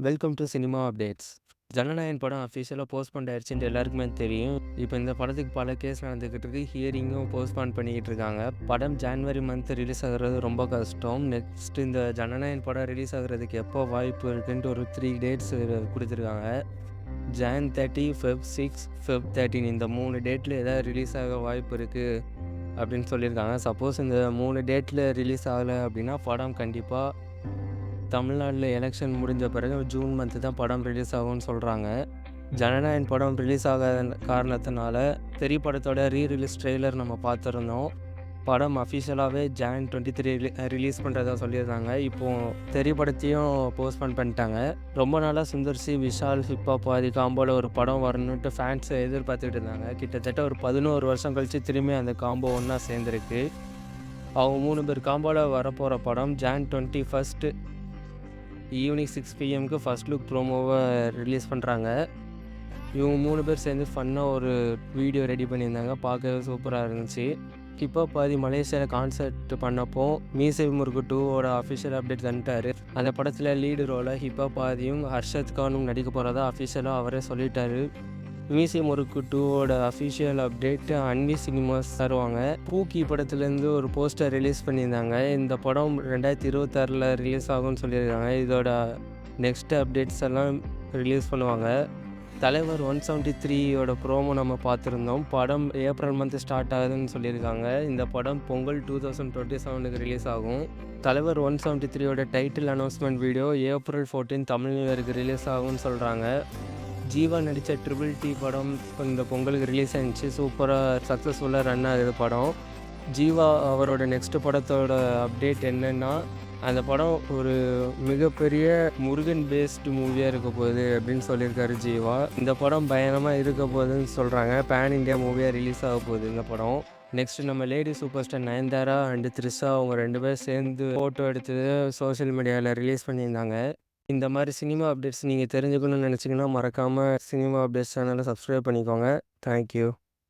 Welcome to cinema updates. Jana Nayagan படம் அஃபிஷியலாக postpone ஆயிடுச்சுன்ட்டு எல்லாருக்குமே தெரியும். இப்போ இந்த படத்துக்கு பல கேஸ் நடந்துக்கிட்டு இருக்கு. ஹியரிங்கும் போஸ்ட்போன் பண்ணிக்கிட்டு இருக்காங்க. படம் ஜான்வரி மந்த் ரிலீஸ் ஆகுறது ரொம்ப கஷ்டம். நெக்ஸ்ட் இந்த ஜனநாயகன் படம் ரிலீஸ் ஆகுறதுக்கு எப்போ வாய்ப்பு இருக்குன்ட்டு ஒரு 3 டேட்ஸ் கொடுத்துருக்காங்க. ஜான் 30, ஃபெப் 6, ஃபெப் 13 இந்த 3 டேட்டில் ஏதாவது ரிலீஸ் ஆக வாய்ப்பு இருக்குது அப்படின்னு சொல்லியிருக்காங்க. சப்போஸ் இந்த 3 டேட்டில் ரிலீஸ் ஆகலை அப்படின்னா படம் கண்டிப்பாக தமிழ்நாட்டில் எலெக்ஷன் முடிஞ்ச பிறகு ஜூன் மந்த்து தான் படம் ரிலீஸ் ஆகும்னு சொல்கிறாங்க. ஜனநாயகன் படம் ரிலீஸ் ஆகாத காரணத்தினால தெறி படத்தோட ரீரிலீஸ் ட்ரெய்லர் நம்ம பார்த்துருந்தோம். படம் அஃபிஷியலாகவே ஜான் 23 ரிலீஸ் பண்ணுறதா சொல்லியிருந்தாங்க. இப்போது தெறி படத்தையும் போஸ்ட்போன் பண்ணிட்டாங்க. ரொம்ப நாளாக சுந்தர் சி, விஷால், ஹிப்ஹாப் ஆதி காம்போவில் ஒரு படம் வரணுன்ட்டு ஃபேன்ஸை எதிர்பார்த்துக்கிட்டு இருந்தாங்க. கிட்டத்தட்ட ஒரு 11 வருஷம் கழித்து திரும்பி அந்த காம்போ ஒன்றா சேர்ந்துருக்கு. அவங்க 3 பேர் காம்போவில் வரப்போகிற படம் June 21 evening 6 PM first look ப்ரோமோவை ரிலீஸ் பண்ணுறாங்க. இவங்க 3 பேர் சேர்ந்து ஃபன்னாக ஒரு வீடியோ ரெடி பண்ணியிருந்தாங்க. பார்க்கவே சூப்பராக இருந்துச்சு. ஹிப்ஹாப் ஆதி மலேசியாவில் கான்சர்ட் பண்ணப்போ மீசை முறுக்கு 2ஓட அஃபிஷியல் அப்டேட் தந்துட்டார். அந்த படத்தில் லீடு ரோலை ஹிப்ஹாப் ஆதியும் ஹர்ஷத் கானும் நடிக்க போகிறதா அஃபிஷியலாக அவரே சொல்லிட்டாரு. மீசை முறுக்கு 2ஓட அஃபிஷியல் அப்டேட் அன்வி சினிமாஸ் தருவாங்க. பூக்கி படத்துலேருந்து ஒரு போஸ்டர் ரிலீஸ் பண்ணியிருந்தாங்க. இந்த படம் 2026 ரிலீஸ் ஆகும்னு சொல்லியிருக்காங்க. இதோட நெக்ஸ்ட் அப்டேட்ஸ் எல்லாம் ரிலீஸ் பண்ணுவாங்க. தலைவர் 173யோட ப்ரோமோ நம்ம பார்த்துருந்தோம். படம் ஏப்ரல் மந்த் ஸ்டார்ட் ஆகுதுன்னு சொல்லியிருக்காங்க. இந்த படம் பொங்கல் 2027 ரிலீஸ் ஆகும். தலைவர் 173யோட title announcement video April 14 Tamil new இயருக்கு ரிலீஸ் ஆகும்னு சொல்கிறாங்க. ஜீவா நடித்த ட்ரிபிள் டி படம் இந்த பொங்கலுக்கு ரிலீஸ் ஆகிடுச்சு. சூப்பராக சக்ஸஸ்ஃபுல்லாக ரன் ஆகுது படம். ஜீவா அவரோட நெக்ஸ்ட் படத்தோட அப்டேட் என்னென்னா, அந்த படம் ஒரு மிகப்பெரிய முருகன் பேஸ்டு மூவியாக இருக்க போகுது அப்படின்னு சொல்லியிருக்காரு ஜீவா. இந்த படம் பயங்கரமாக இருக்க போகுதுன்னு சொல்கிறாங்க. பேன் இண்டியா மூவியாக ரிலீஸ் ஆக போகுது இந்த படம். நெக்ஸ்ட் நம்ம lady super star Nayanthara and Trisha அவங்க 2 பேர் சேர்ந்து ஃபோட்டோ எடுத்து சோஷியல் மீடியாவில் ரிலீஸ் பண்ணியிருந்தாங்க. இந்த மாதிரி சினிமா அப்டேட்ஸ் நீங்கள் தெரிஞ்சுக்கணும்னு நினச்சிங்கன்னா மறக்காமல் சினிமா அப்டேட்ஸ் சேனலை சப்ஸ்கிரைப் பண்ணிக்கோங்க. தேங்க்யூ.